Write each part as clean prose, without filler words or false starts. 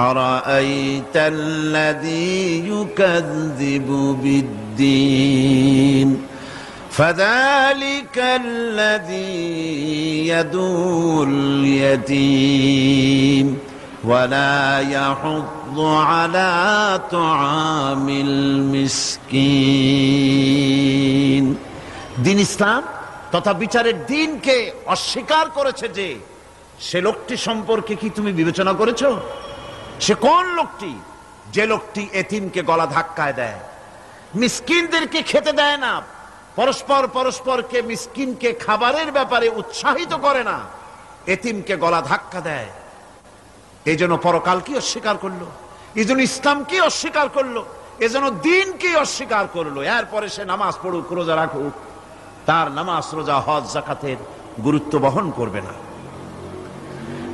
আরাআইতাল্লাযী ইউকাযযিবু বিদ্দীন ফাযালিকাল্লাযী ইয়াদুল ইয়াতীম ওয়া লা ইয়াহুদ্দু আলা তুআমিল মিসকিন। দ্বীন ইসলাম তথা বিচারের দ্বীনকে অস্বীকার করেছে যে সে লোকটি সম্পর্কে কি তুমি বিবেচনা করেছো? সে কোন লোকটি? যে লোকটি এতিমকে গলা ধাক্কায় দেয়, মিসকিনদেরকে খেতে দেয় না, পরস্পরকে মিসকিনকে খাবারের ব্যাপারে উৎসাহিত করে না, এতিমকে গলা ধাক্কা দেয়। এই জন্য পরকালকে অস্বীকার করলো, এই জন্য ইসলামকে অস্বীকার করলো, এই জন্য দ্বীনকে অস্বীকার করলো। এরপরে সে নামাজ পড়ুক, রোজা রাখুক, তার নামাজ, রোজা, হজ, যাকাতের গুরুত্ব বহন করবে না।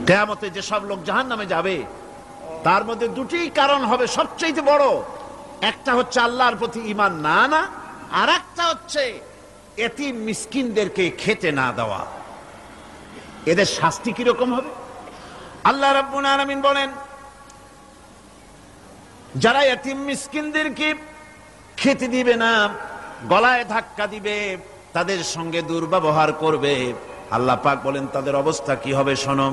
কিয়ামতে যেসব লোক জাহান্নামে যাবে তার মধ্যে দুটি কারণ হবে সবচেয়ে বড়। একটা হচ্ছে আল্লাহর প্রতি ঈমান না আনা, আর একটা হচ্ছে এতিম মিসকিনদেরকে খেতে না দেওয়া। এদের শাস্তি কিরকম হবে? আল্লাহ রাব্বুল আলামিন বলেন, যারা এতিম মিসকিনদেরকে খেতে দিবে না, গলায় ধাক্কা দিবে, তাদের সঙ্গে দুর্ব্যবহার করবে, আল্লাহ পাক বলেন তাদের অবস্থা কি হবে শোনো।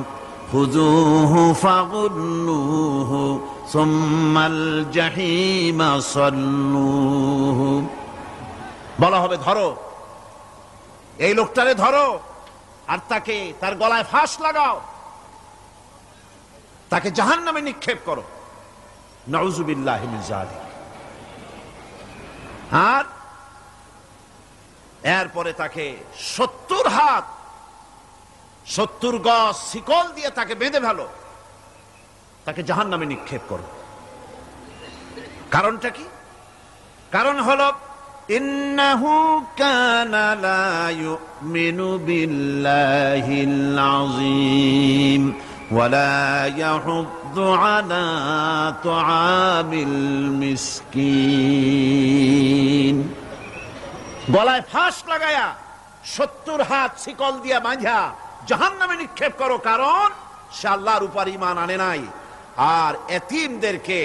খুযূহু ফাগুল্লুহু সুম্মাল জাহিমা সাল্লুহু। বলা হবে ধরো এই লোকটারে, ধরো আর তাকে তার গলায় ফাঁস লাগাও, তাকে জাহান্নামে নিক্ষেপ করো। নাউযুবিল্লাহি মিন যালিক। আর এরপরে তাকে 70 হাত 70 গজ শিকল দিয়ে তাকে বেঁধে ফেলো, তাকে জাহান্নামে নিক্ষেপ করো। কারণটা কি? কারণ হলো ইন্নাহু কানা লা ইউমিনু বিল্লাহিল আযীম ওয়া লা ইয়াহুদ্দু আলা তুআমিল মিসকিন। গলায় ফাঁস লাগায়া 70 হাত শিকল দিয়া বাঁধা জাহান্নামে নিক্ষেপ করো, কারণ সে আল্লাহর উপর ঈমান আনে নাই, আর এতিমদেরকে,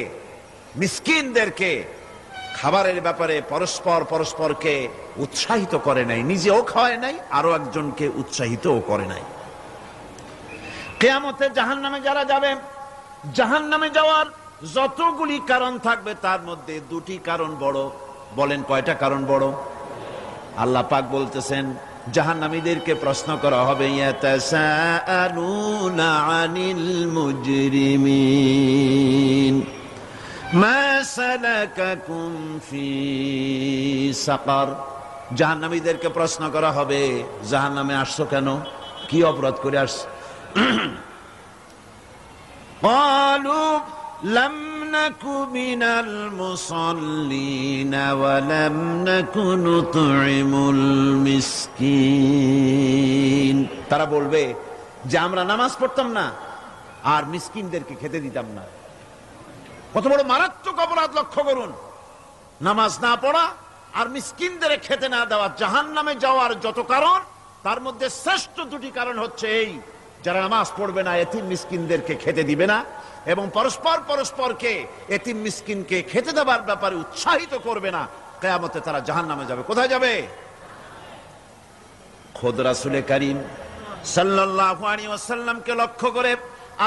মিসকিনদেরকে খাবারের ব্যাপারে পরস্পরকে উৎসাহিত করে নাই, নিজেও খাওয়ায় নাই, আরো একজনকে উৎসাহিতও করে নাই। কিয়ামতে জাহান্নামে যারা যাবে, জাহান্নামে যাওয়ার যতগুলি কারণ থাকবে তার মধ্যে দুটি কারণ বড়। বলেন কয়টা কারণ বড়? আল্লাহ পাক বলতেছেন জাহান্নামীদেরকে প্রশ্ন করা হবে, ইয়াতাসাআলুনা আনিল মুজরিমিন মা সালাকাকুম ফি সাকার। জাহান্নামীদেরকে প্রশ্ন করা হবে, জাহান্নামে আসছো কেন, কি অপরাধ করে আসছো? ক্বালু লাম নাকু মিনাল মুসাল্লিন ওয়া লাম নাকু নুতঈমুল মিসকিন। তারা বলবে যে আমরা নামাজ পড়তাম না আর মিসকিনদেরকে খেতে দিতাম না। কত বড় মারাত্মক অপরাধ লক্ষ্য করুন। নামাজ না পড়া আর মিসকিনদের খেতে না দেওয়া। জাহান্নামে যাওয়ার যত কারণ, তার মধ্যে শ্রেষ্ঠ দুটি কারণ হচ্ছে এই, যারা নামাজ পড়বে না, এতিম মিসকিনদেরকে খেতে দিবে না, এবং পরস্পরকে এতিম মিসকিনকে খেতে দেওয়ার ব্যাপারে উৎসাহিত করবে না, কিয়ামতে তারা জাহান্নামে যাবে। কোথায় যাবে? খোদ রাসূল করিম সাল্লাল্লাহু আলাইহি ওয়াসাল্লামকে লক্ষ্য করে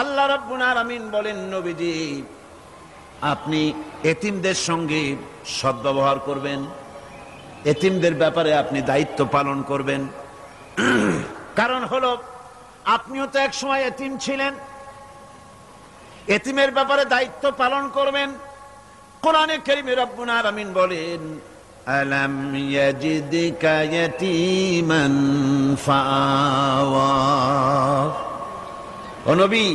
আল্লাহ রাব্বুল আলামিন বলেন, নবীজি আপনি এতিমদের সঙ্গে সদ্ব্যবহার করবেন, এতিমদের ব্যাপারে আপনি দায়িত্ব পালন করবেন। কারণ হলো আপনিও তো এক সময় এতিম ছিলেন, এতিমের ব্যাপারে দায়িত্ব পালন করবেন। কোরআনে কারীমে রব্বুল আলামিন বলেন, আলাম ইয়াজিদকা ইয়াতীমান ফাআওয়া। ও নবী,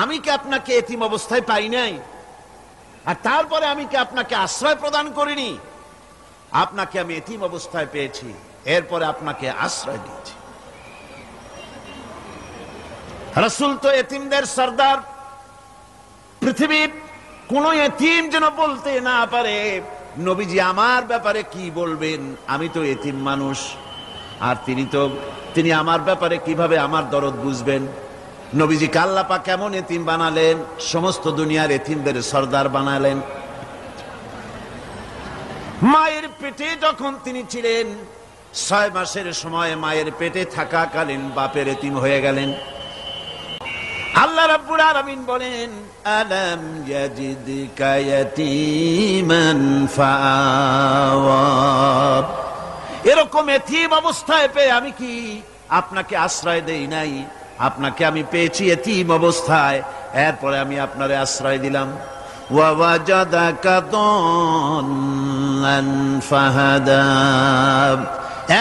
আমি কি আপনাকে এতিম অবস্থায় পাই নাই? আর তারপরে আমি কি আপনাকে আশ্রয় প্রদান করিনি? আপনাকে আমি এতিম অবস্থায় পেয়েছি, এরপরে আপনাকে আশ্রয় দিয়েছি। রাসূল তো এতিমদের সরদার। পৃথিবীর কোন এতিম যেন বলতে না পারে নবীজি আমার ব্যাপারে কি বলবেন, আমি তো এতিম মানুষ, আর তিনি আমার ব্যাপারে কিভাবে আমার দরদ বুঝবেন। নবীজিকে আল্লাহ পাক কেমন এতিম বানালেন, সমস্ত দুনিয়ার এতিমদের সর্দার বানালেন। মায়ের পেটে যখন তিনি ছিলেন 6 মাসের সময় মায়ের পেটে থাকাকালীন বাপের এতিম হয়ে গেলেন। আল্লাহ রাব্বুল আলামিন বলেন, আলাম ইয়াজিদকা ইয়াতীমান ফাআওয়া, এরকম এতিম অবস্থায় পেয়ে আমি কি আপনাকে আশ্রয় দেই নাই? আপনাকে আমি পেয়েছি এতিম অবস্থায়, এরপরে আমি আপনারে আশ্রয় দিলাম। ওয়া ওয়াজাদাকা দাল্লান ফাহাদা,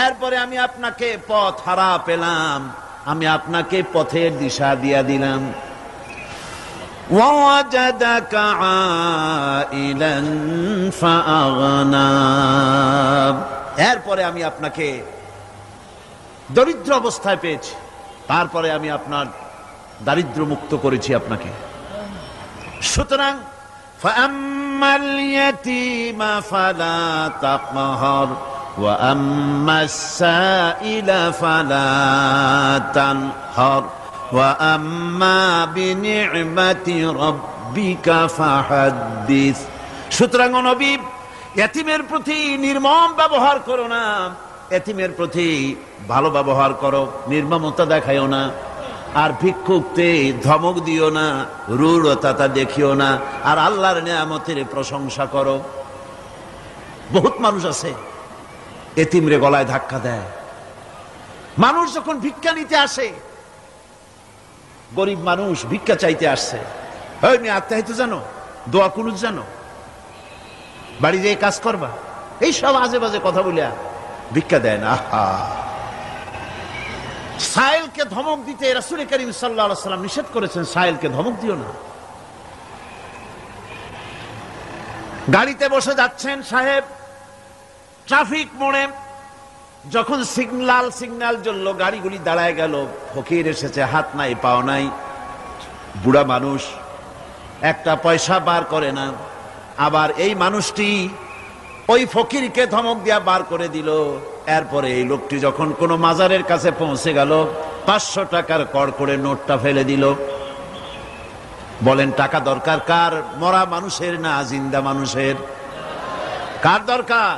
এরপরে আমি আপনাকে পথ হারা পেলাম, আমি আপনাকে পথের দিশা দিয়া দিলাম। ওয়া ওয়াজাদাকা আইলান ফাআগনা, এরপরে আমি আপনাকে দরিদ্র অবস্থায় পেয়েছি, তারপরে আমি আপনার দারিদ্র মুক্ত করেছি আপনাকে। সুতরাং ফাআম্মাল ইয়াতীমা ফালা তাকহার ওয়া আম্মাস সাইলা ফালা তানহার ওয়া আম্মা বিনি'মাতি রাব্বিকা ফাহাদ্দিস। সুতরাং নবী, এতিমের প্রতি নির্মম ব্যবহার করো না, এতিমের প্রতি ভালো ব্যবহার করো, নির্মমতা দেখাইও না। আর ভিক্ষুককে ধমক দিও না, রূঢ়তা দেখিও না, আর আল্লাহর নিয়ামতের প্রশংসা করো। বহুত মানুষ আছে এতিমরে গলায় ধাক্কা দেয়। মানুষ যখন ভিক্ষা নিতে আসে, গরিব মানুষ ভিক্ষা চাইতে আসছে, আমি আত্মাহিত জানো, দোয়া কুনুত জানো, বাড়ি যেয়ে কাজ করবা, এই সব আজে বাজে কথা বলিয়া ভিক্ষা দেয় না। সাইলকে ধমক দিতে রাসূল করিম সাল্লাল্লাহু আলাইহি ওয়াসাল্লাম নিষেধ করেছেন, সাইলকে ধমক দিও না। গাড়িতে বসে যাচ্ছেন সাহেব, ট্রাফিক মোড়ে যখন সিগন্যাল জ্বললো, গাড়িগুলি দাঁড়ায় গেল, ফকির এসেছে, হাত নাই পাও নাই, বুড়া মানুষ, একটা পয়সা বার করে না। আবার এই মানুষটি ওই ফকিরকে ধমক দিয়া বার করে দিল। এরপরে এই লোকটি যখন কোন মাজারের কাছে পৌঁছে গেল, 500 টাকার কড়কড়ে নোটটা ফেলে দিল। বলেন টাকা দরকার কার? মরা মানুষের না জিন্দা মানুষের? কার দরকার?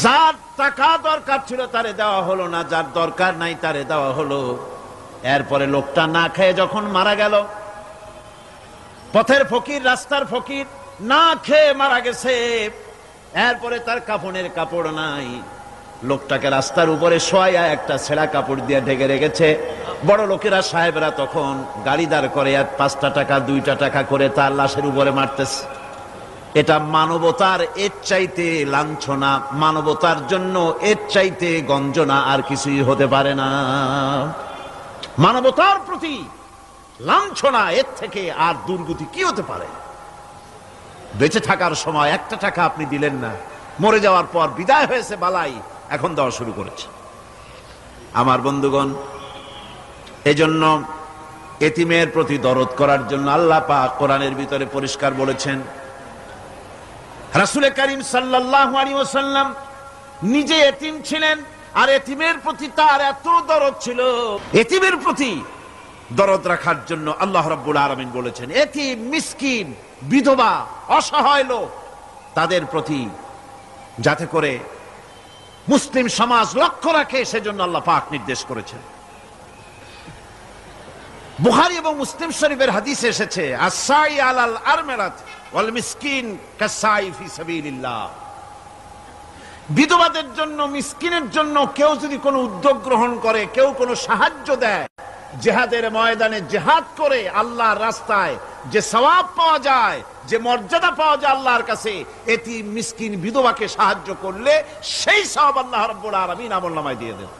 যার টাকা দরকার ছিল তারে দেওয়া হলো না, যার দরকার নাই তারে দেওয়া হলো। এরপরে লোকটা না খেয়ে যখন মারা গেল, পথের ফকির, রাস্তার ফকির, না খেয়ে মারা গেছে। এরপরে তার কাফনের কাপড় নাই, লোকটাকে রাস্তার উপরে শোয়া একটা ছেঁড়া কাপড় দিয়ে ঢেকে রেখেছে। বড় লোকেরা, সাহেবরা তখন গাড়ি দাঁড় করে আর 5টা টাকা 2টা টাকা করে তার লাশের উপরে মারতেছে। এটা মানবতার এর চাইতে লাঞ্ছনা, মানবতার জন্য এর চাইতে গঞ্জনা আর কিছুই হতে পারে না। মানবতার প্রতি লাঞ্ছনা, এর থেকে আর দুর্গতি কি হতে পারে? বেঁচে থাকার সময় 1টা টাকা আপনি দিলেন না, মরে যাওয়ার পর বিদায় হয়েছে বালাই, এখন দেওয়া শুরু করেছে। আমার বন্ধুগণ, এজন্য এতিমের প্রতি দরদ করার জন্য আল্লাহ পাক কোরআনের ভিতরে পরিষ্কার বলেছেন। রাসূল করিম সাল্লাল্লাহু আলাইহি ওয়াসাল্লাম নিজে এতিম ছিলেন, আর এতিমের প্রতি তার এত দরদ ছিল। এতিমের প্রতি দরদ রাখার জন্য আল্লাহ রাব্বুল আলামিন বলেছেন, এতিম, মিসকিন, বিধবা, অসহায় লোক, তাদের প্রতি যাতে করে মুসলিম সমাজ লক্ষ্য রাখে, সেজন্য আল্লাহ পাক নির্দেশ করেছেন। বুখারী এবং মুসলিম শরীফের হাদিসে এসেছে, আস-সাই আলাল আরমালাত ওয়াল মিসকিন কাস-সাই ফি সাবিলিল্লাহ। বিধবাদের জন্য, মিসকিনের জন্য কেউ যদি কোনো উদ্যোগ গ্রহণ করে, কেউ কোনো সাহায্য দেয়, জিহাদের ময়দানে জিহাদ করে আল্লাহর রাস্তায় যে সওয়াব পাওয়া যায়, যে মর্যাদা পাওয়া যায় আল্লাহর কাছে, এতিম, মিসকিন, বিধবাকে সাহায্য করলে সেই সওয়াব আল্লাহ রাব্বুল আলামিন আমলনামায় দিয়ে দেন।